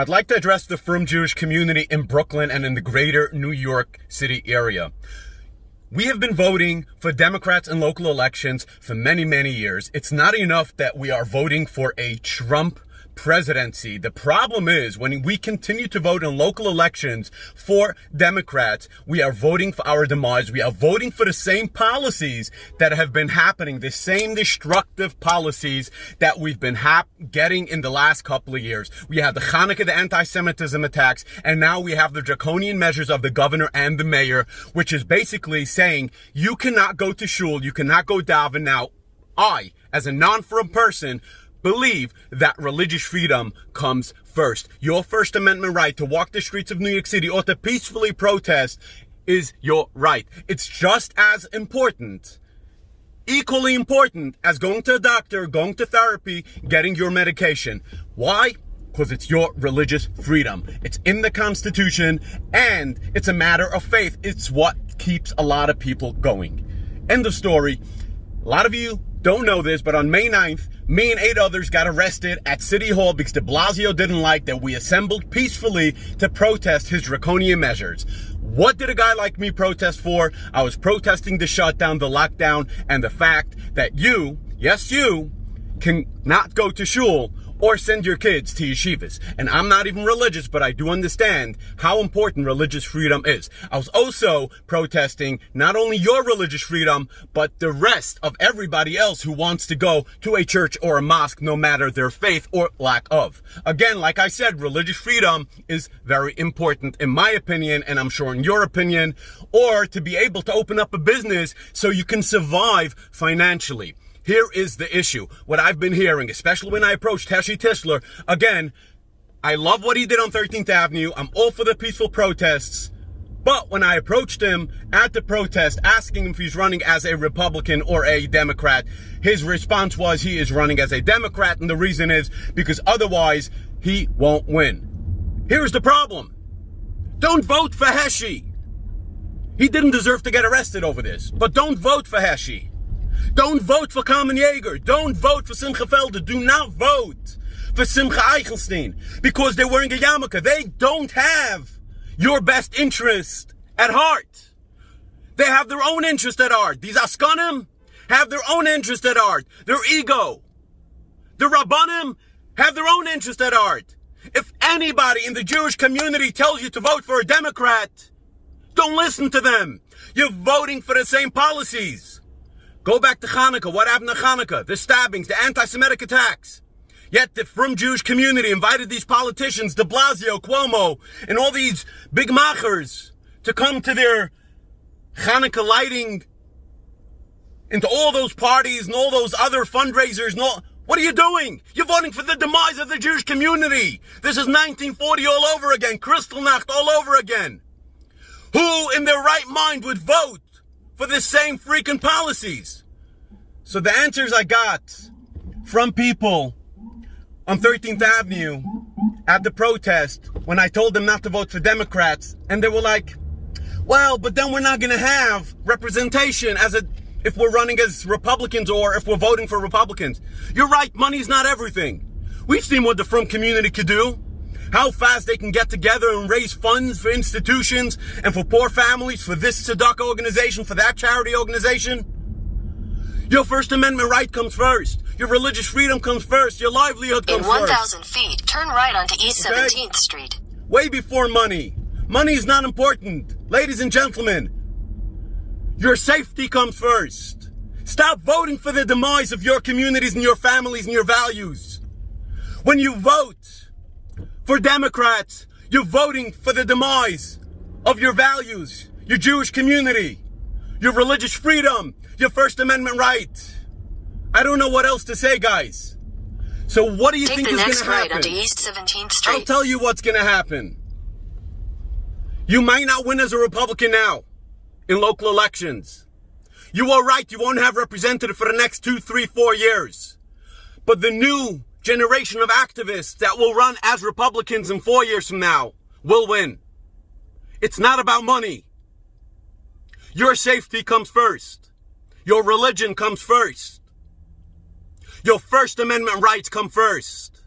I'd like to address the Frum Jewish community in Brooklyn and in the greater New York City area. We have been voting for Democrats in local elections for many, many years. It's not enough that we are voting for a Trump presidency. The problem is when we continue to vote in local elections for Democrats, we are voting for our demise. We are voting for the same policies that have been happening, the same destructive policies that we've been getting in the last couple of years. We have the Hanukkah, the anti-Semitism attacks, and now we have the draconian measures of the governor and the mayor, which is basically saying you cannot go to shul, you cannot go daven. Now, I, as a non-Frum person, believe that religious freedom comes first. Your First Amendment right to walk the streets of New York City or to peacefully protest is your right. It's just as important, equally important as going to a doctor, going to therapy, getting your medication. Why? Because it's your religious freedom. It's in the Constitution and it's a matter of faith. It's what keeps a lot of people going. End of story. A lot of you don't know this, but on May 9th, me and 8 others got arrested at City Hall because de Blasio didn't like that we assembled peacefully to protest his draconian measures. What did a guy like me protest for? I was protesting the shutdown, the lockdown, and the fact that you, yes you, can not go to shul or send your kids to yeshivas. And I'm not even religious, but I do understand how important religious freedom is. I was also protesting not only your religious freedom, but the rest of everybody else who wants to go to a church or a mosque, no matter their faith or lack of. Again, like I said, religious freedom is very important in my opinion, and I'm sure in your opinion, or to be able to open up a business so you can survive financially. Here is the issue. What I've been hearing, especially when I approached Hershey Tischler, again, I love what he did on 13th Avenue. I'm all for the peaceful protests. But when I approached him at the protest, asking him if he's running as a Republican or a Democrat, his response was he is running as a Democrat, and the reason is because otherwise he won't win. Here's the problem. Don't vote for Hershey. He didn't deserve to get arrested over this, but don't vote for Hershey. Don't vote for Kalman Yeager. Don't vote for Simcha Felder. Do not vote for Simcha Eichelstein because they're wearing a yarmulke. They don't have your best interest at heart. They have their own interest at heart. These Askanim have their own interest at heart. Their ego. The Rabbanim have their own interest at heart. If anybody in the Jewish community tells you to vote for a Democrat, don't listen to them. You're voting for the same policies. Go back to Hanukkah. What happened to Hanukkah? The stabbings, the anti-Semitic attacks. Yet the Frum Jewish community invited these politicians, de Blasio, Cuomo, and all these big machers to come to their Hanukkah lighting, into all those parties and all those other fundraisers and all. What are you doing? You're voting for the demise of the Jewish community. This is 1940 all over again. Kristallnacht all over again. Who in their right mind would vote for the same freaking policies? So the answers I got from people on 13th Avenue at the protest when I told them not to vote for Democrats, and they were like, well, but then we're not going to have representation if we're running as Republicans or if we're voting for Republicans. You're right, money's not everything. We've seen what the Frum community could do. How fast they can get together and raise funds for institutions and for poor families, for this tzedakah organization, for that charity organization. Your First Amendment right comes first. Your religious freedom comes first. Your livelihood comes first. In 1,000 feet, turn right onto East 17th Street. Way before money. Money is not important. Ladies and gentlemen, your safety comes first. Stop voting for the demise of your communities and your families and your values. When you vote for Democrats, you're voting for the demise of your values, your Jewish community, your religious freedom, your First Amendment right. I don't know what else to say, guys. So what do you think is going to happen? Take the next right onto East 17th Street. I'll tell you what's going to happen. You might not win as a Republican now in local elections. You are right, you won't have representative for the next 2, 3, 4 years. But the new generation of activists that will run as Republicans in 4 years from now will win. It's not about money. Your safety comes first. Your religion comes first. Your First Amendment rights come first.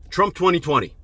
Trump 2020.